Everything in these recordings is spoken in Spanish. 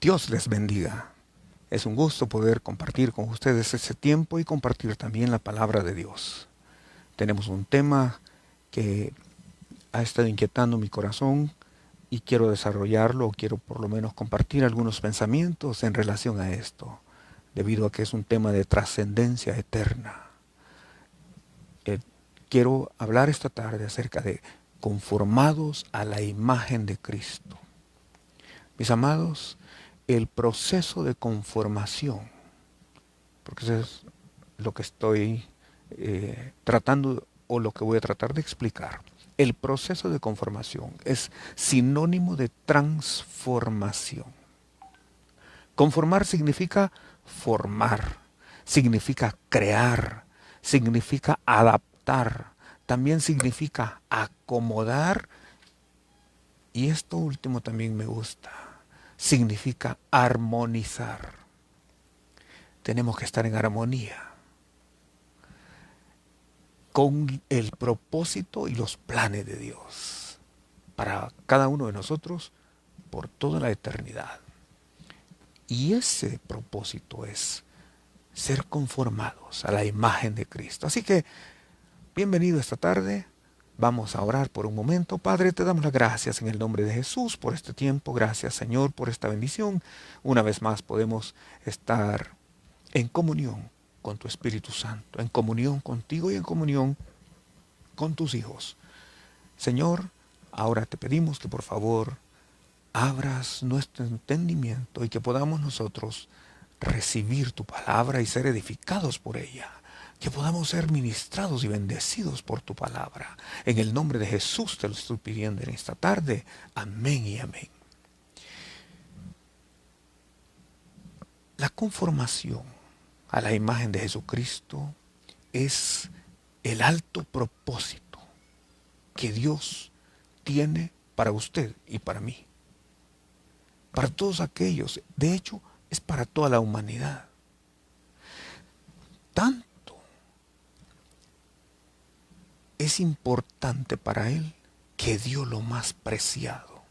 Dios les bendiga. Es un gusto poder compartir con ustedes ese tiempo y compartir también la palabra de Dios. Tenemos un tema que ha estado inquietando mi corazón y quiero desarrollarlo, o quiero por lo menos compartir algunos pensamientos en relación a esto, debido a que es un tema de trascendencia eterna. Eh, Quiero hablar esta tarde acerca de conformados a la imagen de Cristo. Mis amados, el proceso de conformación, porque eso es lo que estoy tratando o lo que voy a tratar de explicar. El proceso de conformación es sinónimo de transformación. Conformar significa formar, significa crear, significa adaptar, también significa acomodar, y esto último también me gusta, significa armonizar. Tenemos que estar en armonía con el propósito y los planes de Dios para cada uno de nosotros por toda la eternidad. Y ese propósito es ser conformados a la imagen de Cristo. Así que, bienvenido esta tarde. Vamos a orar por un momento. Padre, te damos las gracias en el nombre de Jesús por este tiempo. Gracias, Señor, por esta bendición. Una vez más podemos estar en comunión con tu Espíritu Santo, en comunión contigo y en comunión con tus hijos. Señor, ahora te pedimos que por favor abras nuestro entendimiento y que podamos nosotros recibir tu palabra y ser edificados por ella. Que podamos ser ministrados y bendecidos por tu palabra. En el nombre de Jesús te lo estoy pidiendo en esta tarde. Amén y amén. La conformación a la imagen de Jesucristo es el alto propósito que Dios tiene para usted y para mí. Para todos aquellos, de hecho, es para toda la humanidad. Tanto es importante para Él que dio lo más preciado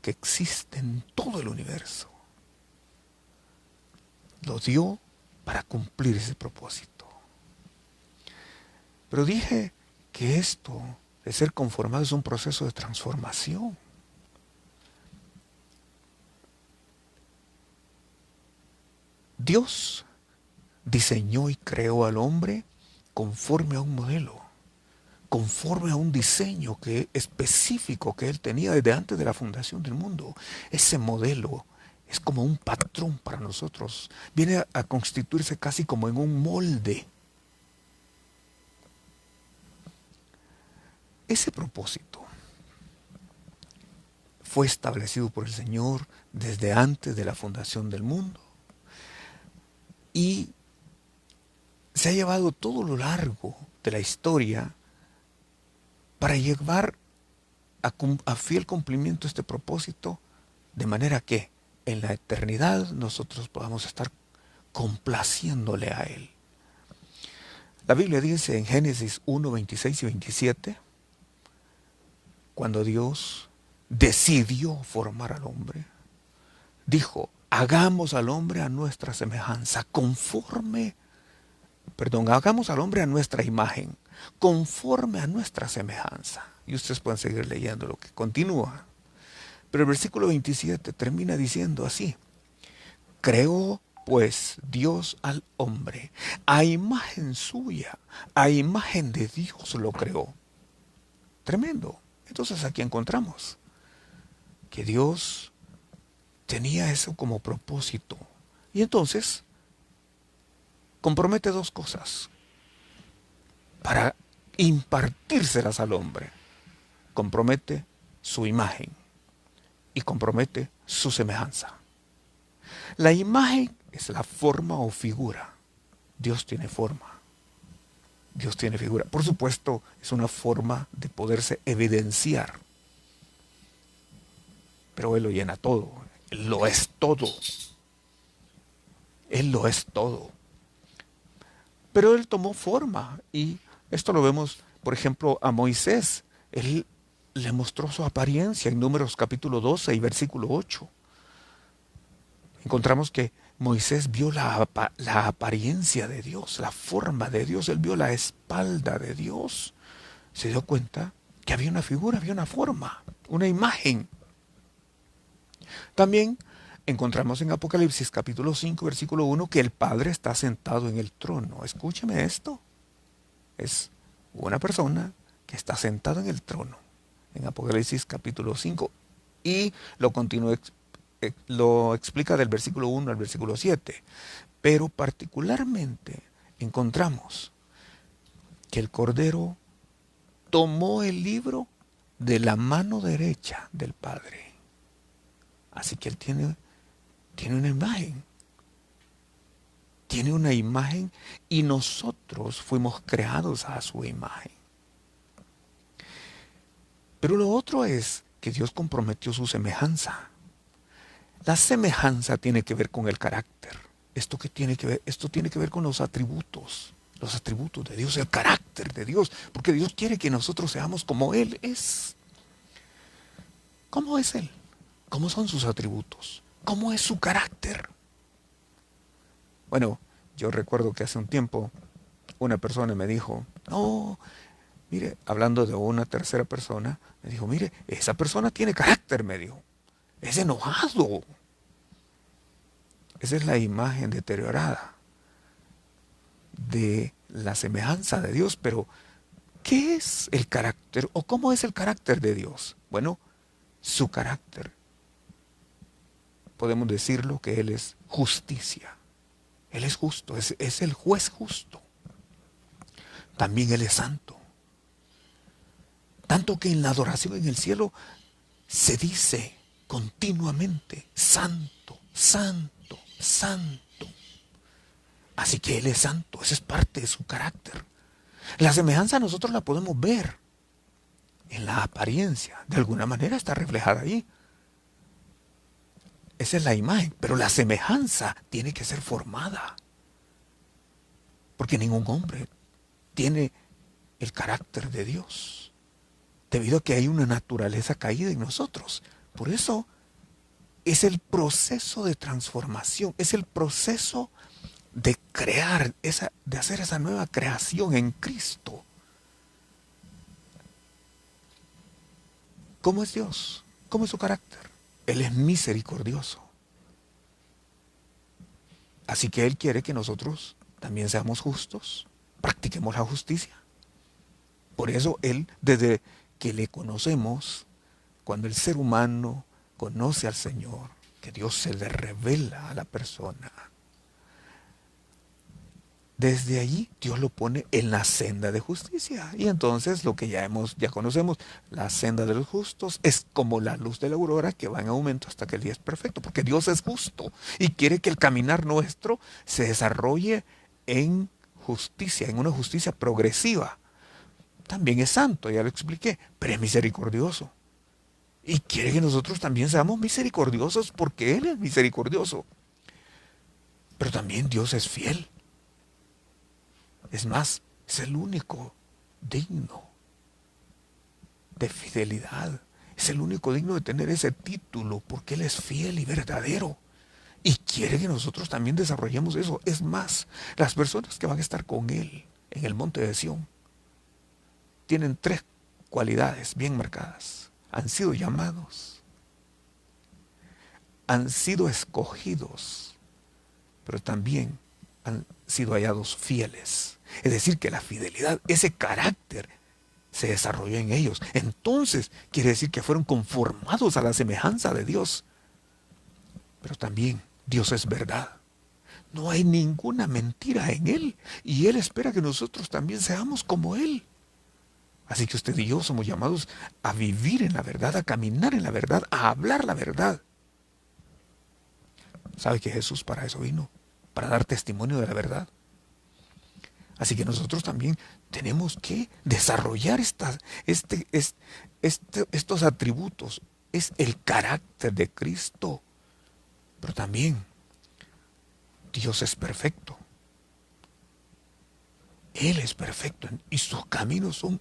que existe en todo el universo. Lo dio para cumplir ese propósito. Pero dije que esto de ser conformado es un proceso de transformación. Dios diseñó y creó al hombre conforme a un modelo, conforme a un diseño específico que él tenía desde antes de la fundación del mundo. Ese modelo es como un patrón para nosotros. Viene a constituirse casi como en un molde. Ese propósito fue establecido por el Señor desde antes de la fundación del mundo y se ha llevado todo lo largo de la historia para llevar a fiel cumplimiento este propósito, de manera que en la eternidad nosotros podamos estar complaciéndole a Él. La Biblia dice en Génesis 1, 26 y 27, cuando Dios decidió formar al hombre, dijo, hagamos al hombre a nuestra semejanza, hagamos al hombre a nuestra imagen, conforme a nuestra semejanza. Y ustedes pueden seguir leyendo lo que continúa. Pero el versículo 27 termina diciendo así, creó pues Dios al hombre, a imagen suya, a imagen de Dios lo creó. Tremendo. Entonces aquí encontramos que Dios tenía eso como propósito. Y entonces compromete dos cosas para impartírselas al hombre. Compromete su imagen y compromete su semejanza. La imagen es la forma o figura. Dios tiene forma. Dios tiene figura. Por supuesto, es una forma de poderse evidenciar. Pero Él lo llena todo. Él lo es todo. Él lo es todo. Pero Él tomó forma. Y esto lo vemos, por ejemplo, a Moisés. Él le mostró su apariencia en Números capítulo 12 y versículo 8. Encontramos que Moisés vio la apariencia de Dios, la forma de Dios, él vio la espalda de Dios. Se dio cuenta que había una figura, había una forma, una imagen. También encontramos en Apocalipsis capítulo 5, versículo 1, que el Padre está sentado en el trono. Escúcheme esto. Es una persona que está sentada en el trono. En Apocalipsis capítulo 5. Y lo explica del versículo 1 al versículo 7. Pero particularmente encontramos que el Cordero tomó el libro de la mano derecha del Padre. Así que él tiene una imagen. Tiene una imagen y nosotros fuimos creados a su imagen. Pero lo otro es que Dios comprometió su semejanza. La semejanza tiene que ver con el carácter. Esto tiene que ver con los atributos de Dios, el carácter de Dios, porque Dios quiere que nosotros seamos como Él es. ¿Cómo es Él? ¿Cómo son sus atributos? ¿Cómo es su carácter? Bueno, yo recuerdo que hace un tiempo una persona me dijo, no, mire, hablando de una tercera persona, me dijo, mire, esa persona tiene carácter, me dijo, es enojado. Esa es la imagen deteriorada de la semejanza de Dios, pero ¿qué es el carácter o cómo es el carácter de Dios? Bueno, su carácter, podemos decirlo que Él es justicia. Él es justo, es el juez justo. También Él es santo. Tanto que en la adoración en el cielo se dice continuamente, santo, santo, santo. Así que Él es santo, esa es parte de su carácter. La semejanza nosotros la podemos ver en la apariencia, de alguna manera está reflejada ahí. Esa es la imagen, pero la semejanza tiene que ser formada. Porque ningún hombre tiene el carácter de Dios, debido a que hay una naturaleza caída en nosotros. Por eso es el proceso de transformación, es el proceso de crear, de hacer esa nueva creación en Cristo. ¿Cómo es Dios? ¿Cómo es su carácter? Él es misericordioso. Así que Él quiere que nosotros también seamos justos, practiquemos la justicia. Por eso Él, desde que le conocemos, cuando el ser humano conoce al Señor, que Dios se le revela a la persona, desde allí Dios lo pone en la senda de justicia. Y entonces lo que ya conocemos, la senda de los justos es como la luz de la aurora que va en aumento hasta que el día es perfecto, porque Dios es justo y quiere que el caminar nuestro se desarrolle en justicia, en una justicia progresiva. También es santo, ya lo expliqué, pero es misericordioso. Y quiere que nosotros también seamos misericordiosos porque Él es misericordioso. Pero también Dios es fiel. Es más, es el único digno de fidelidad. Es el único digno de tener ese título porque Él es fiel y verdadero. Y quiere que nosotros también desarrollemos eso. Es más, las personas que van a estar con Él en el monte de Sión tienen tres cualidades bien marcadas. Han sido llamados, han sido escogidos, pero también han sido hallados fieles. Es decir, que la fidelidad, ese carácter, se desarrolló en ellos. Entonces, quiere decir que fueron conformados a la semejanza de Dios. Pero también Dios es verdad. No hay ninguna mentira en Él. Y Él espera que nosotros también seamos como Él. Así que usted y yo somos llamados a vivir en la verdad, a caminar en la verdad, a hablar la verdad. ¿Sabe que Jesús para eso vino? Para dar testimonio de la verdad. Así que nosotros también tenemos que desarrollar estos atributos. Es el carácter de Cristo. Pero también Dios es perfecto. Él es perfecto y sus caminos son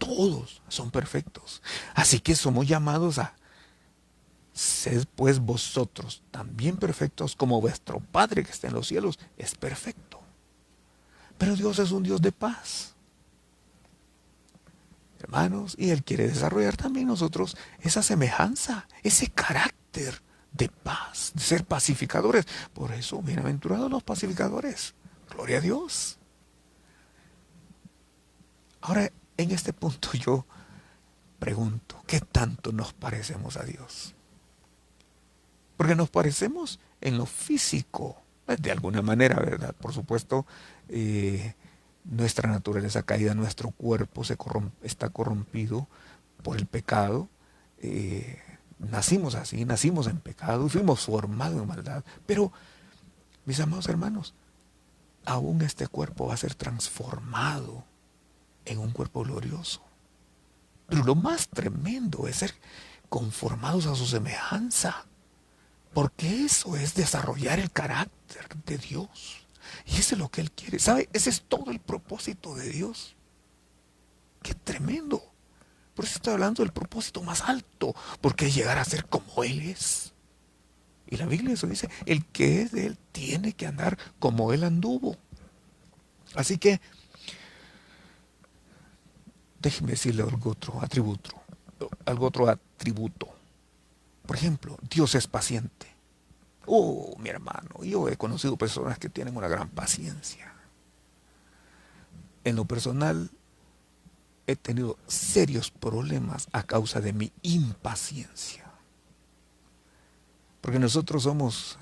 todos son perfectos. Así que somos llamados a: sed pues vosotros también perfectos como vuestro Padre que está en los cielos es perfecto. Pero Dios es un Dios de paz, hermanos, y Él quiere desarrollar también nosotros esa semejanza, ese carácter de paz, de ser pacificadores. Por eso, bienaventurados los pacificadores. Gloria a Dios. Ahora, en este punto yo pregunto, ¿qué tanto nos parecemos a Dios? Porque nos parecemos en lo físico, de alguna manera, ¿verdad? Por supuesto, nuestra naturaleza caída, nuestro cuerpo está corrompido por el pecado. Nacimos así, nacimos en pecado y fuimos formados en maldad. Pero, mis amados hermanos, aún este cuerpo va a ser transformado en un cuerpo glorioso. Pero lo más tremendo es ser conformados a su semejanza. Porque eso es desarrollar el carácter de Dios. Y eso es lo que Él quiere. ¿Sabe? Ese es todo el propósito de Dios. ¡Qué tremendo! Por eso estoy hablando del propósito más alto. Porque es llegar a ser como Él es. Y la Biblia eso dice: el que es de Él tiene que andar como Él anduvo. Así que, déjeme decirle algo otro atributo. Por ejemplo, Dios es paciente. Oh, mi hermano, yo he conocido personas que tienen una gran paciencia. En lo personal, he tenido serios problemas a causa de mi impaciencia. Porque nosotros somos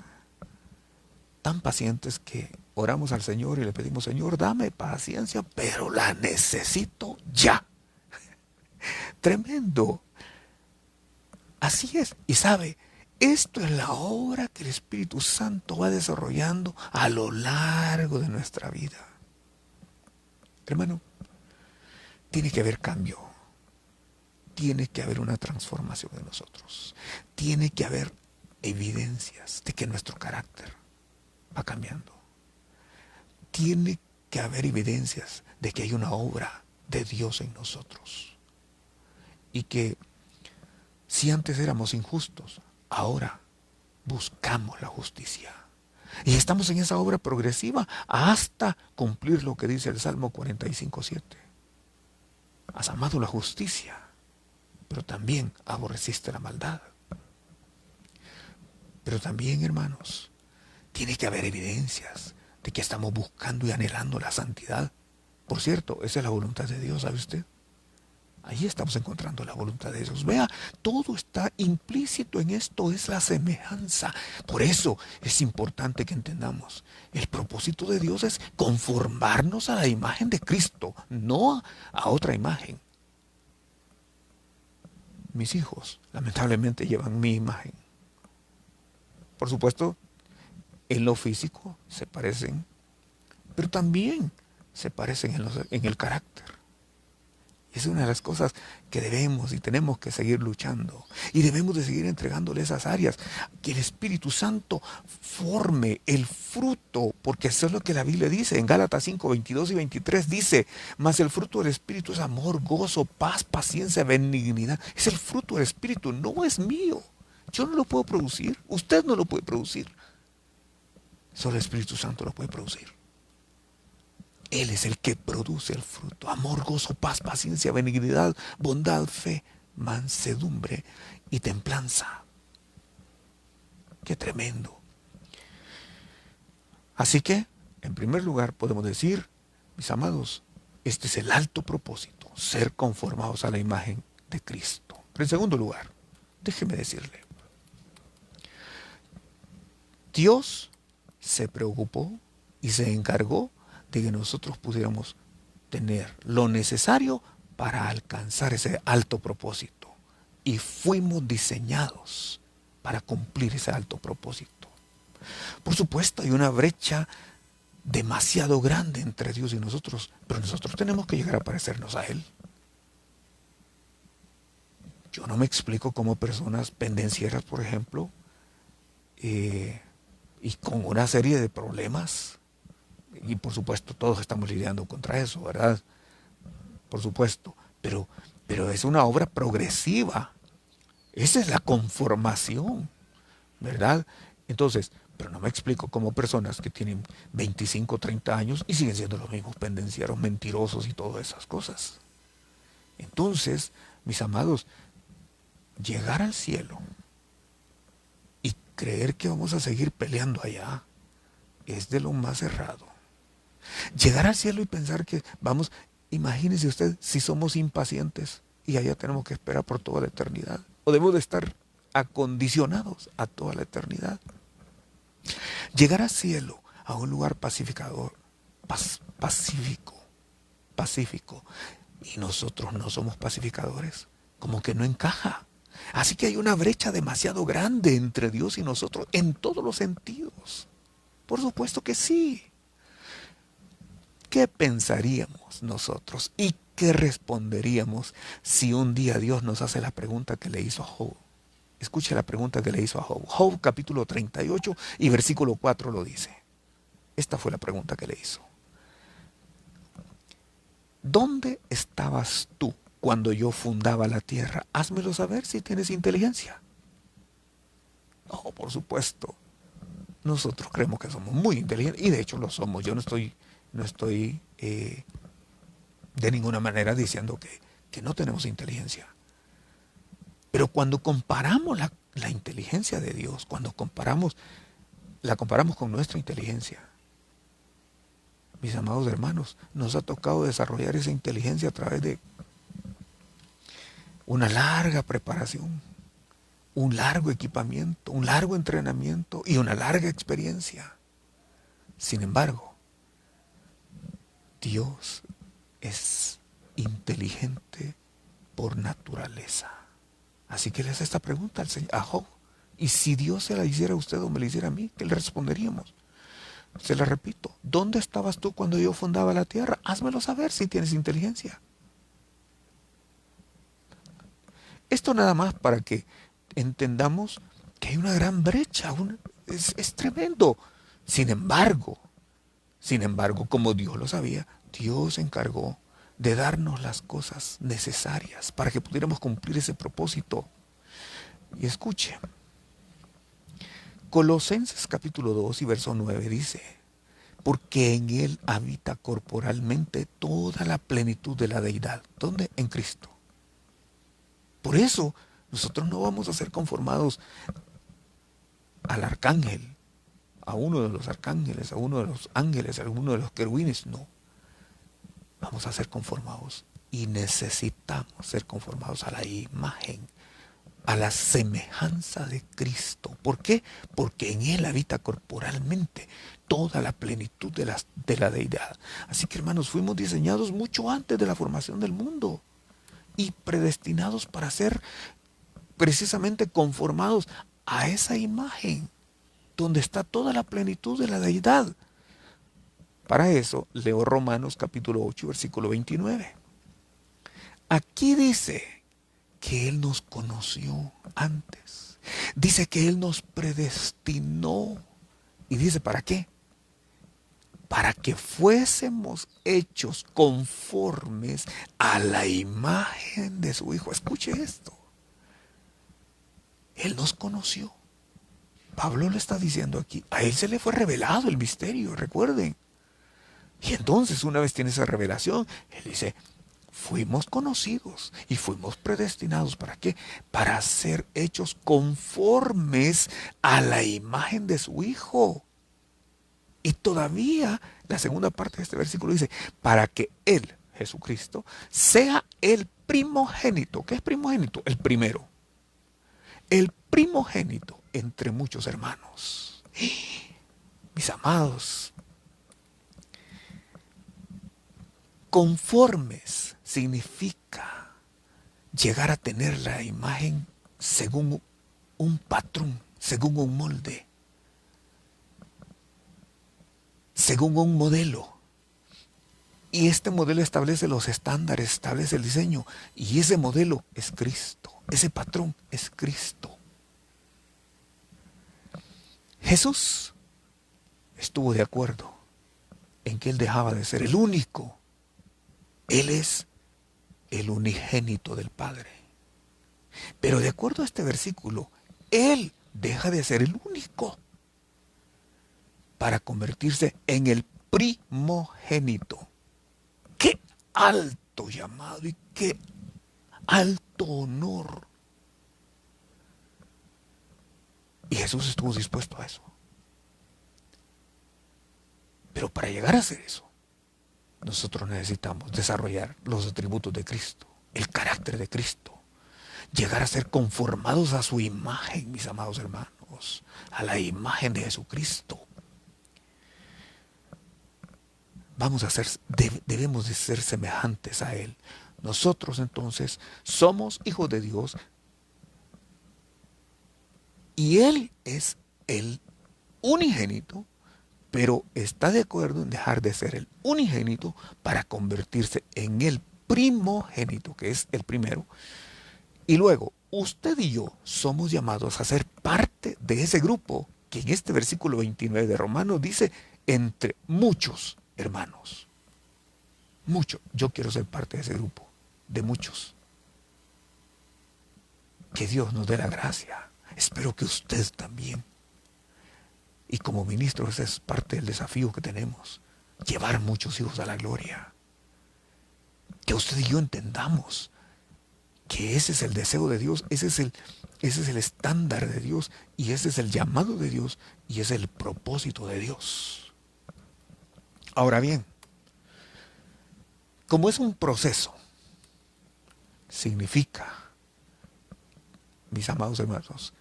tan pacientes que oramos al Señor y le pedimos: Señor, dame paciencia, pero la necesito ya. Tremendo. Así es. Y sabe, esto es la obra que el Espíritu Santo va desarrollando a lo largo de nuestra vida. Hermano, tiene que haber cambio. Tiene que haber una transformación de nosotros. Tiene que haber evidencias de que nuestro carácter va cambiando. Tiene que haber evidencias de que hay una obra de Dios en nosotros. Y que si antes éramos injustos, ahora buscamos la justicia. Y estamos en esa obra progresiva hasta cumplir lo que dice el Salmo 45:7. Has amado la justicia, pero también aborreciste la maldad. Pero también, hermanos, tiene que haber evidencias de que estamos buscando y anhelando la santidad. Por cierto, esa es la voluntad de Dios, ¿sabe usted? Ahí estamos encontrando la voluntad de Dios. Vea, todo está implícito en esto, es la semejanza. Por eso es importante que entendamos: el propósito de Dios es conformarnos a la imagen de Cristo, no a otra imagen. Mis hijos, lamentablemente, llevan mi imagen. Por supuesto, en lo físico se parecen, pero también se parecen en el carácter. Es una de las cosas que debemos y tenemos que seguir luchando. Y debemos de seguir entregándole esas áreas. Que el Espíritu Santo forme el fruto. Porque eso es lo que la Biblia dice. En Gálatas 5:22 y 23 dice: mas el fruto del Espíritu es amor, gozo, paz, paciencia, benignidad. Es el fruto del Espíritu, no es mío. Yo no lo puedo producir. Usted no lo puede producir. Solo el Espíritu Santo lo puede producir. Él es el que produce el fruto: amor, gozo, paz, paciencia, benignidad, bondad, fe, mansedumbre y templanza. ¡Qué tremendo! Así que, en primer lugar, podemos decir, mis amados, este es el alto propósito: ser conformados a la imagen de Cristo. Pero en segundo lugar, déjeme decirle, Dios se preocupó y se encargó de que nosotros pudiéramos tener lo necesario para alcanzar ese alto propósito. Y fuimos diseñados para cumplir ese alto propósito. Por supuesto, hay una brecha demasiado grande entre Dios y nosotros, pero nosotros tenemos que llegar a parecernos a Él. Yo no me explico cómo personas pendencieras, por ejemplo, y con una serie de problemas, y por supuesto todos estamos lidiando contra eso, ¿verdad? Por supuesto, pero, pero es una obra progresiva. Esa es la conformación, ¿verdad? Entonces, pero no me explico cómo personas que tienen 25, 30 años y siguen siendo los mismos pendencieros, mentirosos y todas esas cosas. Entonces, mis amados, llegar al cielo y creer que vamos a seguir peleando allá es de lo más errado. Llegar al cielo y pensar que vamos, imagínese usted si somos impacientes y allá tenemos que esperar por toda la eternidad. O debemos de estar acondicionados a toda la eternidad. Llegar al cielo, a un lugar pacificador, pacífico, pacífico, y nosotros no somos pacificadores, como que no encaja. Así que hay una brecha demasiado grande entre Dios y nosotros en todos los sentidos. Por supuesto que sí. ¿Qué pensaríamos nosotros y qué responderíamos si un día Dios nos hace la pregunta que le hizo a Job? Escuche la pregunta que le hizo a Job. Job capítulo 38 y versículo 4 lo dice. Esta fue la pregunta que le hizo. ¿Dónde estabas tú cuando yo fundaba la tierra? Házmelo saber si tienes inteligencia. Oh, por supuesto. Nosotros creemos que somos muy inteligentes y de hecho lo somos. Yo no estoy de ninguna manera diciendo que no tenemos inteligencia. Pero cuando comparamos la inteligencia de Dios, cuando la comparamos con nuestra inteligencia, mis amados hermanos, nos ha tocado desarrollar esa inteligencia a través de una larga preparación, un largo equipamiento, un largo entrenamiento y una larga experiencia. Sin embargo, Dios es inteligente por naturaleza. Así que le hace esta pregunta a Job. Y si Dios se la hiciera a usted o me la hiciera a mí, ¿qué le responderíamos? Se la repito, ¿dónde estabas tú cuando yo fundaba la tierra? Házmelo saber si tienes inteligencia. Esto nada más para que entendamos que hay una gran brecha, es tremendo. Sin embargo, como Dios lo sabía, Dios se encargó de darnos las cosas necesarias para que pudiéramos cumplir ese propósito. Y escuche, Colosenses capítulo 2 y verso 9 dice, porque en Él habita corporalmente toda la plenitud de la deidad. ¿Dónde? En Cristo. Por eso, nosotros no vamos a ser conformados al arcángel, a uno de los arcángeles, a uno de los ángeles, a uno de los querubines, no. Vamos a ser conformados y necesitamos ser conformados a la imagen, a la semejanza de Cristo. ¿Por qué? Porque en Él habita corporalmente toda la plenitud de la deidad. Así que hermanos, fuimos diseñados mucho antes de la formación del mundo y predestinados para ser precisamente conformados a esa imagen donde está toda la plenitud de la deidad. Para eso leo Romanos capítulo 8, versículo 29. Aquí dice que Él nos conoció antes. Dice que Él nos predestinó. Y dice, ¿para qué? Para que fuésemos hechos conformes a la imagen de su Hijo. Escuche esto. Él nos conoció. Pablo le está diciendo aquí, a Él se le fue revelado el misterio, recuerden. Y entonces una vez tiene esa revelación, Él dice, fuimos conocidos y fuimos predestinados. ¿Para qué? Para ser hechos conformes a la imagen de su Hijo. Y todavía la segunda parte de este versículo dice, para que Él, Jesucristo, sea el primogénito. ¿Qué es primogénito? El primero. El primogénito entre muchos hermanos. Mis amados, conformes significa llegar a tener la imagen según un patrón, según un molde, según un modelo. Y este modelo establece los estándares, establece el diseño. Y ese modelo es Cristo, ese patrón es Cristo. Jesús estuvo de acuerdo en que Él dejaba de ser el único. Él es el unigénito del Padre. Pero de acuerdo a este versículo, Él deja de ser el único para convertirse en el primogénito. ¡Qué alto llamado y qué alto honor! Y Jesús estuvo dispuesto a eso. Pero para llegar a hacer eso, nosotros necesitamos desarrollar los atributos de Cristo, el carácter de Cristo, llegar a ser conformados a su imagen, mis amados hermanos, a la imagen de Jesucristo. Debemos de ser semejantes a Él. Nosotros entonces somos hijos de Dios y Él es el unigénito, pero está de acuerdo en dejar de ser el unigénito para convertirse en el primogénito, que es el primero. Y luego, usted y yo somos llamados a ser parte de ese grupo que en este versículo 29 de Romanos dice, entre muchos hermanos. Muchos. Yo quiero ser parte de ese grupo, de muchos. Que Dios nos dé la gracia. Espero que usted también. Y como ministro, ese es parte del desafío que tenemos. Llevar muchos hijos a la gloria. Que usted y yo entendamos que ese es el deseo de Dios, ese es el estándar de Dios, y ese es el llamado de Dios, y es el propósito de Dios. Ahora bien, como es un proceso, significa, mis amados hermanos,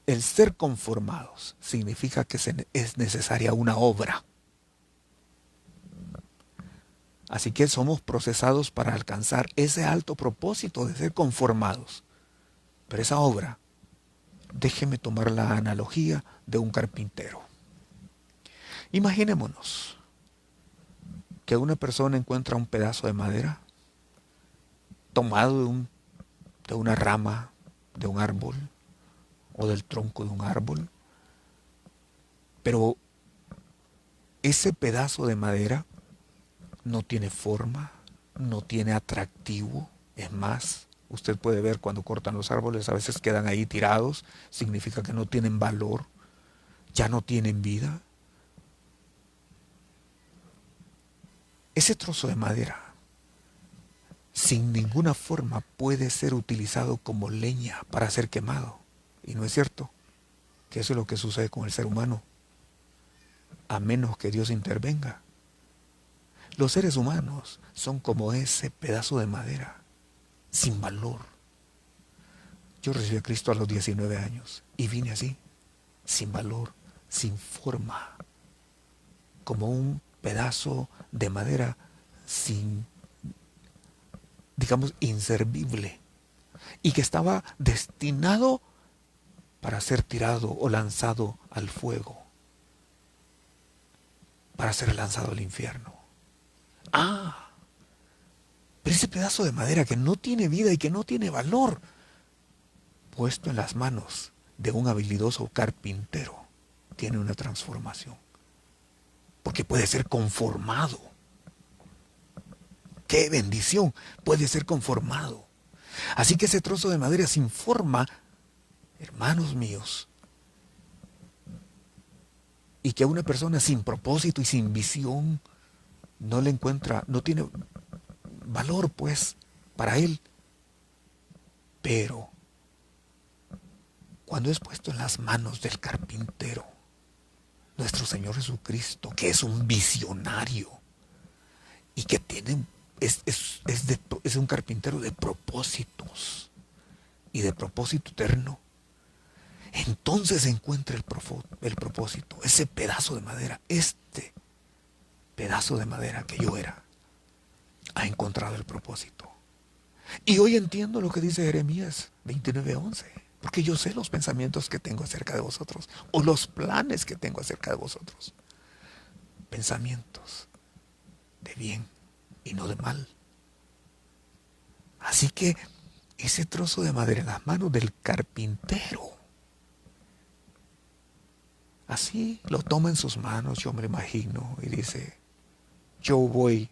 el ser conformados significa que es necesaria una obra. Así que somos procesados para alcanzar ese alto propósito de ser conformados. Pero esa obra, déjeme tomar la analogía de un carpintero. Imaginémonos que una persona encuentra un pedazo de madera tomado de una rama de un árbol o del tronco de un árbol, pero ese pedazo de madera no tiene forma, no tiene atractivo. Es más, usted puede ver cuando cortan los árboles, a veces quedan ahí tirados, significa que no tienen valor, ya no tienen vida. Ese trozo de madera, sin ninguna forma, puede ser utilizado como leña para ser quemado. Y no es cierto que eso es lo que sucede con el ser humano, a menos que Dios intervenga. Los seres humanos son como ese pedazo de madera, sin valor. Yo recibí a Cristo a los 19 años y vine así, sin valor, sin forma, como un pedazo de madera sin, digamos, inservible, y que estaba destinado para ser tirado o lanzado al fuego, para ser lanzado al infierno. Pero ese pedazo de madera que no tiene vida y que no tiene valor, puesto en las manos de un habilidoso carpintero, tiene una transformación. Porque puede ser conformado. ¡Qué bendición! Puede ser conformado. Así que ese trozo de madera sin forma, hermanos míos, y que a una persona sin propósito y sin visión no le encuentra, no tiene valor, pues, para él. Pero cuando es puesto en las manos del carpintero, nuestro Señor Jesucristo, que es un visionario y que tiene, es un carpintero de propósitos y de propósito eterno, entonces encuentra el propósito, ese pedazo de madera, este pedazo de madera que yo era, ha encontrado el propósito. Y hoy entiendo lo que dice Jeremías 29:11, porque yo sé los pensamientos que tengo acerca de vosotros, o los planes que tengo acerca de vosotros. Pensamientos de bien y no de mal. Así que ese trozo de madera en las manos del carpintero, así lo toma en sus manos, yo me lo imagino, y dice, yo voy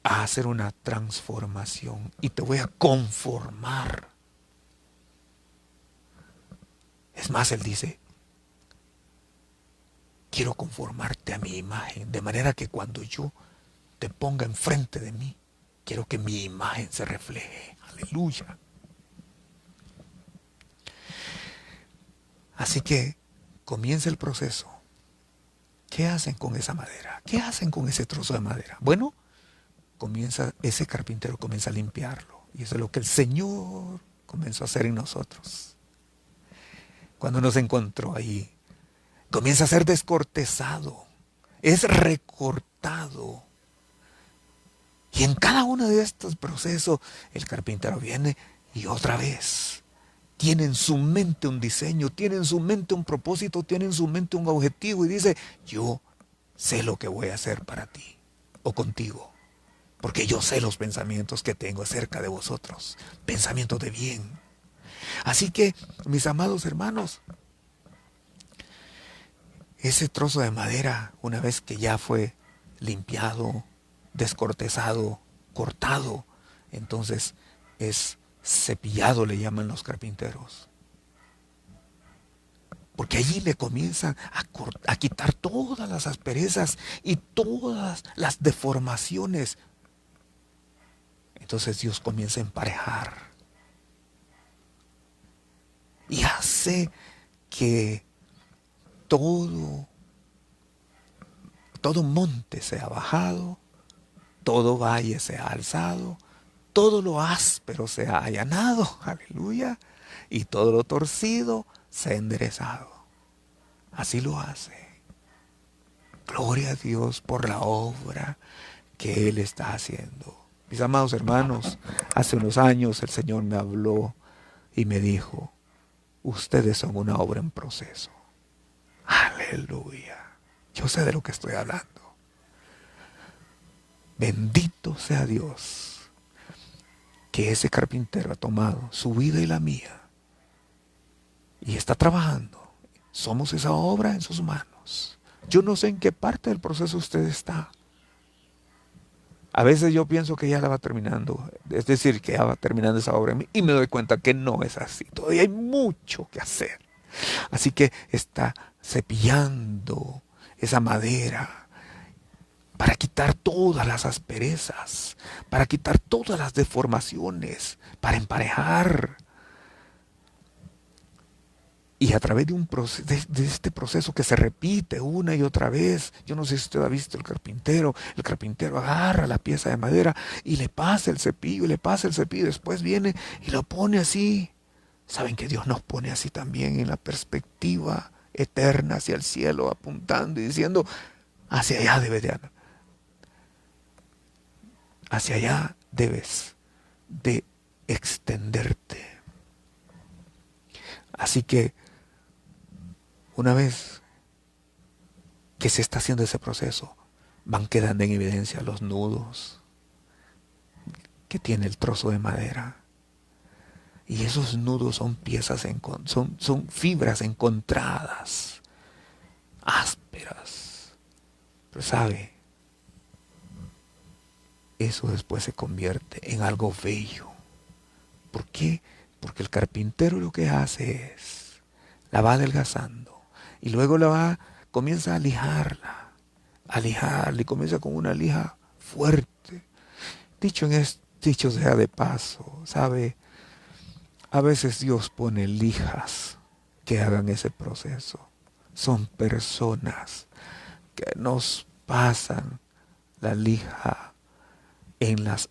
a hacer una transformación y te voy a conformar. Es más, Él dice, quiero conformarte a mi imagen, de manera que cuando yo te ponga enfrente de mí, quiero que mi imagen se refleje. Aleluya. Así que comienza el proceso. ¿Qué hacen con esa madera? ¿Qué hacen con ese trozo de madera? Bueno, ese carpintero comienza a limpiarlo. Y eso es lo que el Señor comenzó a hacer en nosotros. Cuando nos encontró ahí, comienza a ser descortezado, es recortado. Y en cada uno de estos procesos, el carpintero viene y otra vez tiene en su mente un diseño, tiene en su mente un propósito, tiene en su mente un objetivo y dice, yo sé lo que voy a hacer para ti o contigo, porque yo sé los pensamientos que tengo acerca de vosotros, pensamientos de bien. Así que, mis amados hermanos, ese trozo de madera, una vez que ya fue limpiado, descortezado, cortado, entonces es cepillado, le llaman los carpinteros. Porque allí le comienzan a quitar todas las asperezas y todas las deformaciones. Entonces Dios comienza a emparejar y hace que todo monte sea bajado, todo valle sea alzado, todo lo áspero sea allanado, aleluya, y todo lo torcido sea enderezado. Así lo hace. Gloria a Dios por la obra que Él está haciendo. Mis amados hermanos, hace unos años el Señor me habló y me dijo, ustedes son una obra en proceso. Aleluya. Yo sé de lo que estoy hablando. Bendito sea Dios que ese carpintero ha tomado su vida y la mía y está trabajando. Somos esa obra en sus manos. Yo no sé en qué parte del proceso usted está. A veces yo pienso que ya la va terminando, es decir, que ya va terminando esa obra en mí y me doy cuenta que no es así. Todavía hay mucho que hacer. Así que está cepillando esa madera para quitar todas las asperezas, para quitar todas las deformaciones, para emparejar. Y a través de este proceso que se repite una y otra vez, yo no sé si usted ha visto el carpintero agarra la pieza de madera y le pasa el cepillo, y le pasa el cepillo, después viene y lo pone así. Saben que Dios nos pone así también en la perspectiva eterna hacia el cielo, apuntando y diciendo, hacia allá debes de andar, hacia allá debes de extenderte. Así que una vez que se está haciendo ese proceso, van quedando en evidencia los nudos que tiene el trozo de madera. Y esos nudos son piezas, son fibras encontradas, ásperas. Pero sabe, eso después se convierte en algo bello. ¿Por qué? Porque el carpintero lo que hace es, la va adelgazando y luego comienza a lijarla y comienza con una lija fuerte. Dicho sea de paso, ¿sabe? A veces Dios pone lijas que hagan ese proceso. Son personas que nos pasan la lija en las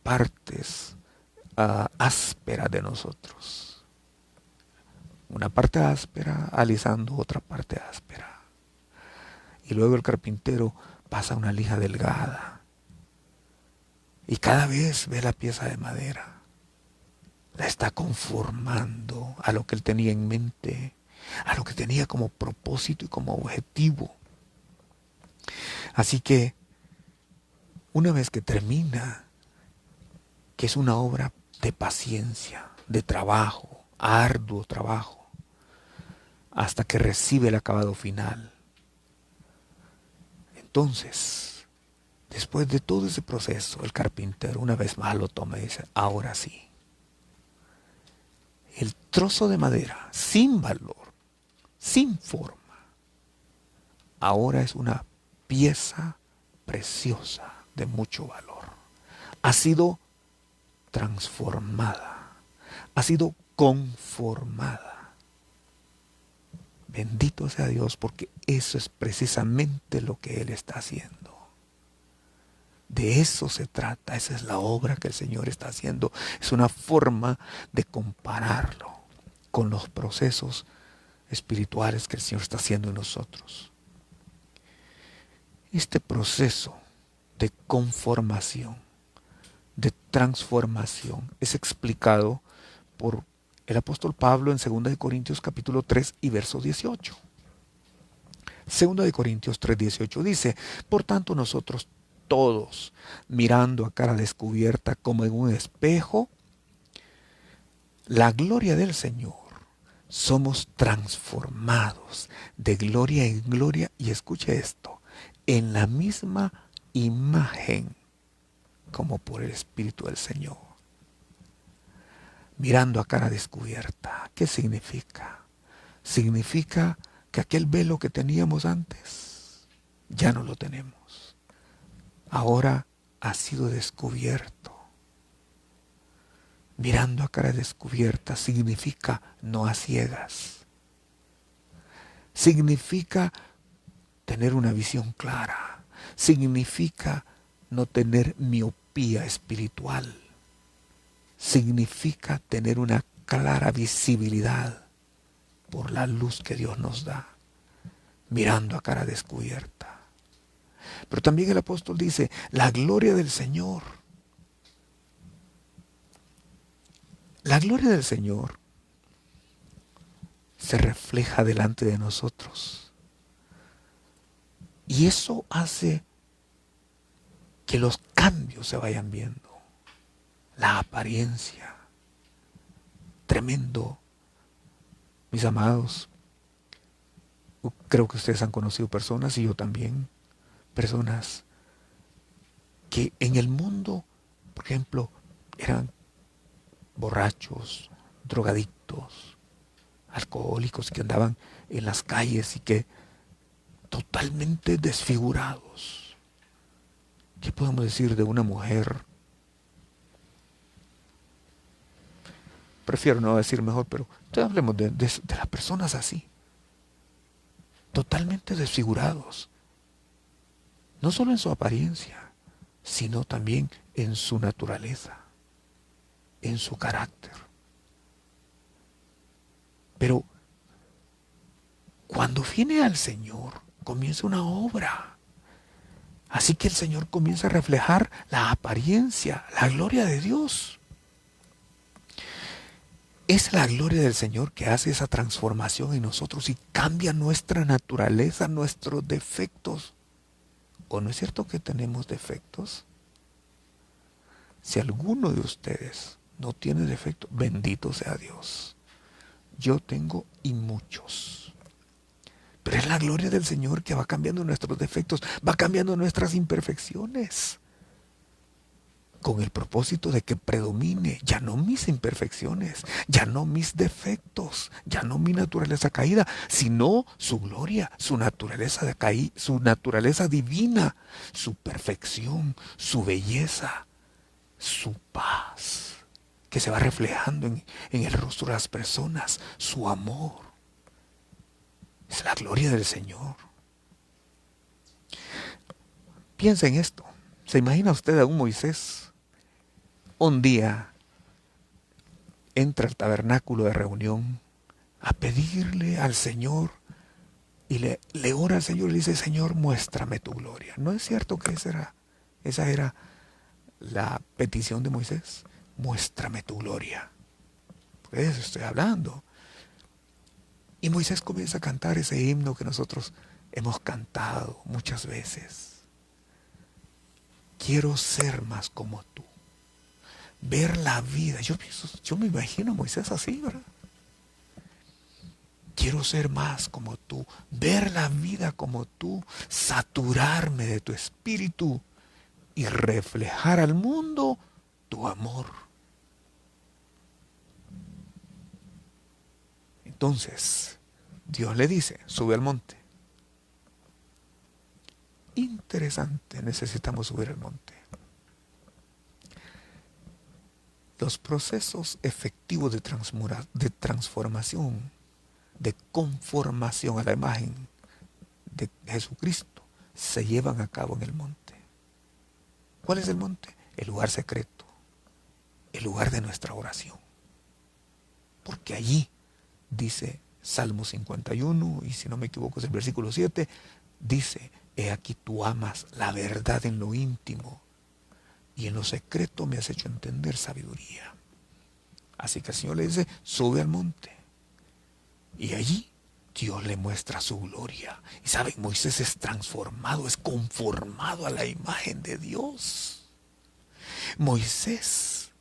partes ásperas de nosotros. Una parte áspera alisando otra parte áspera. Y luego el carpintero pasa una lija delgada. Y cada vez ve la pieza de madera. La está conformando a lo que él tenía en mente, a lo que tenía como propósito y como objetivo. Así que, una vez que termina, que es una obra de paciencia, de trabajo, arduo trabajo, hasta que recibe el acabado final. Entonces, Después de todo ese proceso, el carpintero una vez más lo toma y dice, ahora sí. El trozo de madera, sin valor, sin forma, ahora es una pieza preciosa de mucho valor. Ha sido transformada, ha sido conformada. Bendito sea Dios, porque eso es precisamente lo que Él está haciendo. De eso se trata, esa es la obra que el Señor está haciendo. Es una forma de compararlo con los procesos espirituales que el Señor está haciendo en nosotros. Este proceso de conformación, de transformación, es explicado por el apóstol Pablo en 2 Corintios capítulo 3 y verso 18. 2 Corintios 3:18 dice, por tanto nosotros todos, mirando a cara descubierta como en un espejo, la gloria del Señor, somos transformados de gloria en gloria, y escuche esto, en la misma imagen como por el Espíritu del Señor. Mirando a cara descubierta, ¿qué significa? Significa que aquel velo que teníamos antes, ya no lo tenemos. Ahora ha sido descubierto. Mirando a cara descubierta significa no a ciegas. Significa tener una visión clara. Significa no tener miopía espiritual. Significa tener una clara visibilidad por la luz que Dios nos da, mirando a cara descubierta. Pero también el apóstol dice, la gloria del Señor. La gloria del Señor se refleja delante de nosotros. Y eso hace que los cambios se vayan viendo. La apariencia. Tremendo. Mis amados, creo que ustedes han conocido personas, y yo también, personas que en el mundo, por ejemplo, eran borrachos, drogadictos, alcohólicos, que andaban en las calles y que totalmente desfigurados. ¿Qué podemos decir de una mujer? Prefiero no decir mejor, pero hablemos de las personas así, totalmente desfigurados, no solo en su apariencia, sino también en su naturaleza, en su carácter. Pero cuando viene al Señor, comienza una obra. Así que el Señor comienza a reflejar la apariencia, la gloria de Dios. Es la gloria del Señor que hace esa transformación en nosotros y cambia nuestra naturaleza, nuestros defectos. ¿O no es cierto que tenemos defectos? Si alguno de ustedes no tiene defecto, bendito sea Dios. Yo tengo y muchos. Pero es la gloria del Señor que va cambiando nuestros defectos, va cambiando nuestras imperfecciones, con el propósito de que predomine ya no mis imperfecciones, ya no mis defectos, ya no mi naturaleza caída, sino su gloria, su naturaleza su naturaleza divina, su perfección, su belleza, su paz, que se va reflejando en el rostro de las personas, su amor. Es la gloria del Señor. Piensa en esto. ¿Se imagina usted a un Moisés? Un día entra al tabernáculo de reunión a pedirle al Señor y le ora al Señor y le dice, Señor, muéstrame tu gloria. ¿No es cierto que esa era la petición de Moisés? Muéstrame tu gloria. De eso estoy hablando. Y Moisés comienza a cantar ese himno que nosotros hemos cantado muchas veces. Quiero ser más como tú. Ver la vida. Yo me imagino a Moisés así, ¿verdad? Quiero ser más como tú, ver la vida como tú, saturarme de tu espíritu, y reflejar al mundo tu amor. Entonces, Dios le dice, sube al monte. Interesante, necesitamos subir al monte. Los procesos efectivos de transformación, de conformación a la imagen de Jesucristo, se llevan a cabo en el monte. ¿Cuál es el monte? El lugar secreto, el lugar de nuestra oración. Porque allí, dice Salmo 51, y si no me equivoco es el versículo 7, dice, he aquí tú amas la verdad en lo íntimo, y en lo secreto me has hecho entender sabiduría. Así que el Señor le dice, sube al monte. Y allí Dios le muestra su gloria. Y saben, Moisés es transformado, es conformado a la imagen de Dios. Moisés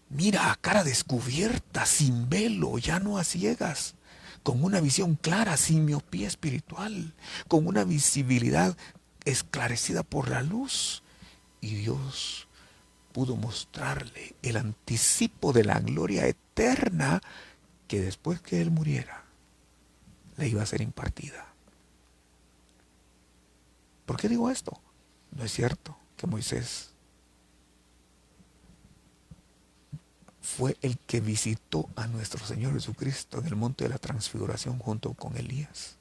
mira a cara descubierta, sin velo, ya no a ciegas, con una visión clara, sin miopía espiritual, con una visibilidad esclarecida por la luz. Y Dios pudo mostrarle el anticipo de la gloria eterna que después que él muriera le iba a ser impartida. ¿Por qué digo esto? No es cierto que Moisés fue el que visitó a nuestro Señor Jesucristo en el monte de la transfiguración junto con Elías.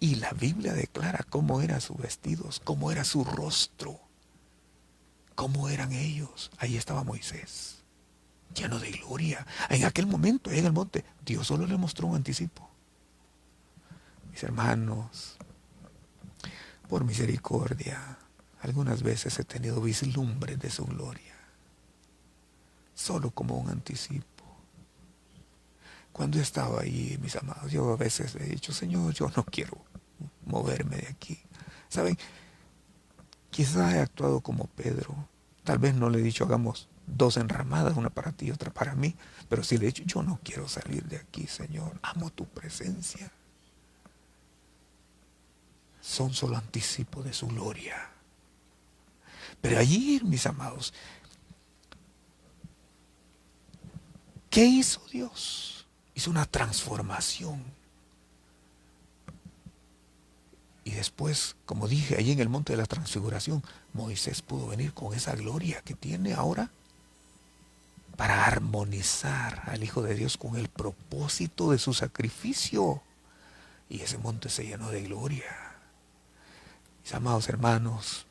Y la Biblia declara cómo eran sus vestidos, cómo era su rostro, cómo eran ellos. Ahí estaba Moisés, lleno de gloria. En aquel momento, en el monte, Dios solo le mostró un anticipo. Mis hermanos, por misericordia, algunas veces he tenido vislumbres de su gloria, solo como un anticipo. Cuando estaba ahí, mis amados, yo a veces he dicho, Señor, yo no quiero moverme de aquí. ¿Saben? Quizás he actuado como Pedro. Tal vez no le he dicho, hagamos dos enramadas, una para ti y otra para mí. Pero sí le he dicho, yo no quiero salir de aquí, Señor. Amo tu presencia. Son solo anticipo de su gloria. Pero allí, mis amados, ¿qué hizo Dios? Hizo una transformación. Y después, como dije, allí en el monte de la transfiguración, Moisés pudo venir con esa gloria que tiene ahora para armonizar al Hijo de Dios con el propósito de su sacrificio. Y ese monte se llenó de gloria. Mis amados hermanos,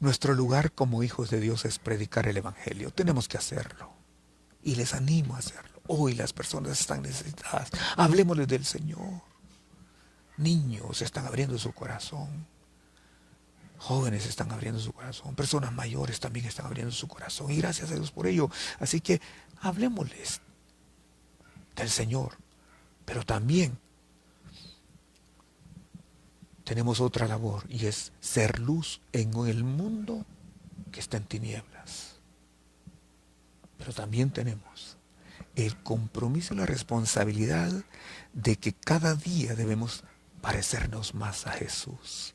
nuestro lugar como hijos de Dios es predicar el Evangelio. Tenemos que hacerlo. Y les animo a hacerlo. Hoy las personas están necesitadas. Hablemosles del Señor. Niños están abriendo su corazón. Jóvenes están abriendo su corazón. Personas mayores también están abriendo su corazón. Y gracias a Dios por ello. Así que hablemosles del Señor. Pero también tenemos otra labor y es ser luz en el mundo que está en tinieblas. Pero también tenemos el compromiso y la responsabilidad de que cada día debemos parecernos más a Jesús.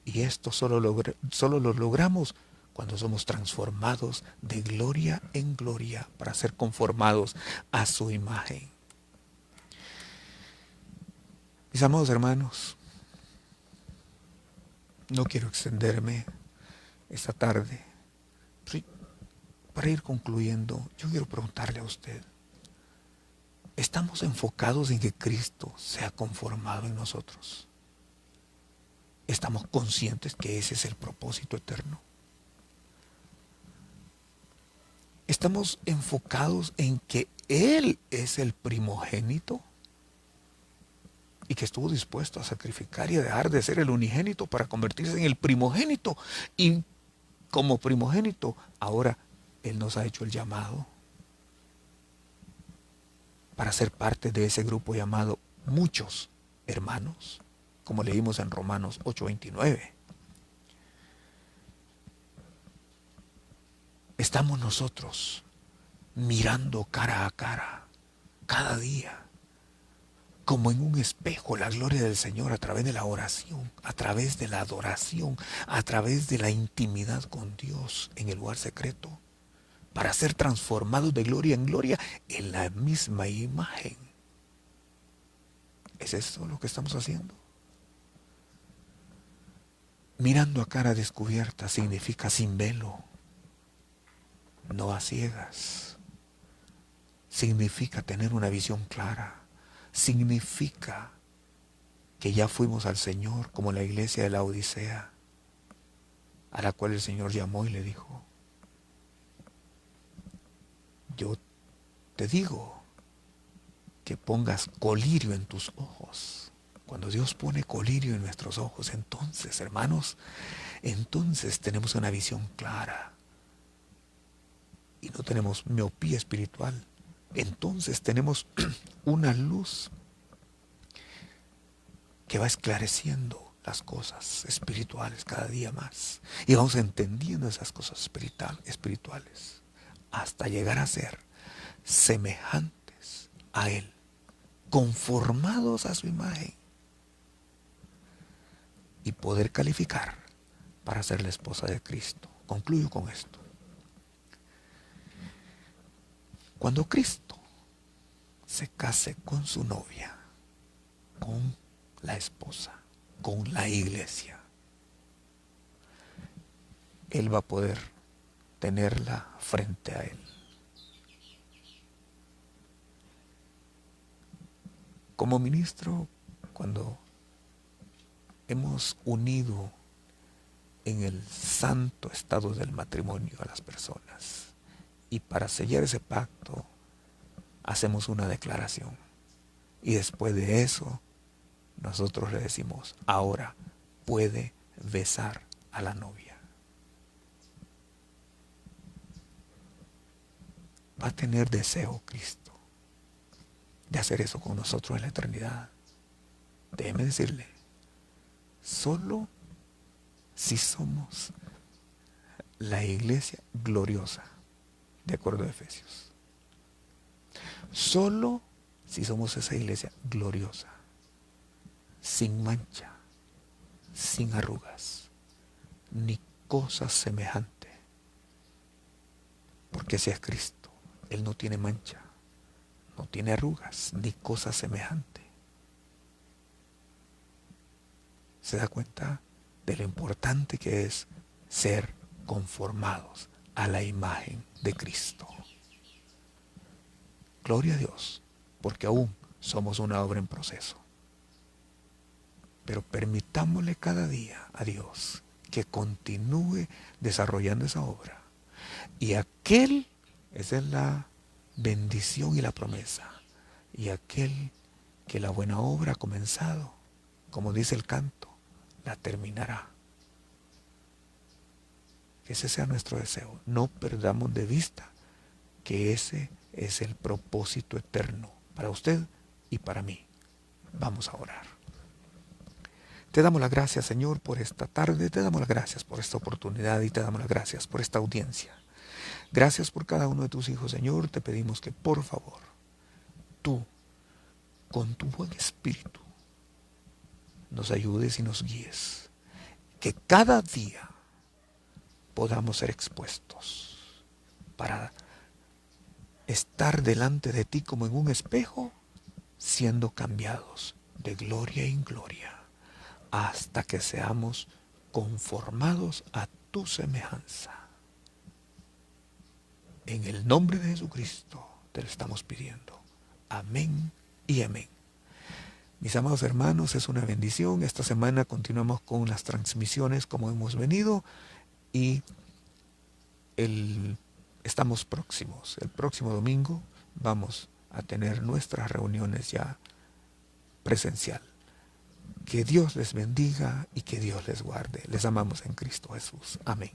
Y esto solo lo logramos cuando somos transformados de gloria en gloria para ser conformados a su imagen. Mis amados hermanos, no quiero extenderme esta tarde. Para ir concluyendo, yo quiero preguntarle a usted, ¿estamos enfocados en que Cristo sea conformado en nosotros? ¿Estamos conscientes que ese es el propósito eterno? ¿Estamos enfocados en que Él es el primogénito? Y que estuvo dispuesto a sacrificar y a dejar de ser el unigénito para convertirse en el primogénito. Y como primogénito, ahora Él nos ha hecho el llamado para ser parte de ese grupo llamado muchos hermanos, como leímos en Romanos 8:29. Estamos nosotros mirando cara a cara, cada día, como en un espejo la gloria del Señor a través de la oración, a través de la adoración, a través de la intimidad con Dios en el lugar secreto, para ser transformados de gloria en gloria en la misma imagen. ¿Es eso lo que estamos haciendo? Mirando a cara descubierta significa sin velo, no a ciegas. Significa tener una visión clara. Significa que ya fuimos al Señor como la iglesia de la Odisea, a la cual el Señor llamó y le dijo: yo te digo que pongas colirio en tus ojos. Cuando Dios pone colirio en nuestros ojos, entonces, hermanos, entonces tenemos una visión clara y no tenemos miopía espiritual. Entonces tenemos una luz que va esclareciendo las cosas espirituales cada día más. Y vamos entendiendo esas cosas espirituales hasta llegar a ser semejantes a Él, conformados a su imagen, y poder calificar para ser la esposa de Cristo. Concluyo con esto. Cuando Cristo se case con su novia, con la esposa, con la iglesia, Él va a poder tenerla frente a Él. Como ministro, cuando hemos unido en el santo estado del matrimonio a las personas, y para sellar ese pacto hacemos una declaración, y después de eso nosotros le decimos: ahora puede besar a la novia. Va a tener deseo Cristo de hacer eso con nosotros en la eternidad. Déjeme decirle, solo si somos la iglesia gloriosa, de acuerdo a Efesios, solo si somos esa iglesia gloriosa, sin mancha, sin arrugas, ni cosa semejante, porque ese es Cristo. Él no tiene mancha, no tiene arrugas, ni cosa semejante. ¿Se da cuenta de lo importante que es ser conformados a la imagen de Cristo? Gloria a Dios, porque aún somos una obra en proceso. Pero permitámosle cada día a Dios que continúe desarrollando esa obra. Y esa es la bendición y la promesa. Y aquel que la buena obra ha comenzado, como dice el canto, la terminará. Que ese sea nuestro deseo. No perdamos de vista que ese es el propósito eterno para usted y para mí. Vamos a orar. Te damos las gracias, Señor, por esta tarde. Te damos las gracias por esta oportunidad y te damos las gracias por esta audiencia. Gracias por cada uno de tus hijos, Señor. Te pedimos que, por favor, tú, con tu buen espíritu, nos ayudes y nos guíes. Que cada día podamos ser expuestos para estar delante de ti como en un espejo, siendo cambiados de gloria en gloria, hasta que seamos conformados a tu semejanza. En el nombre de Jesucristo te lo estamos pidiendo. Amén y amén. Mis amados hermanos, es una bendición. Esta semana continuamos con las transmisiones como hemos venido y estamos próximos. El próximo domingo vamos a tener nuestras reuniones ya presencial. Que Dios les bendiga y que Dios les guarde. Les amamos en Cristo Jesús. Amén.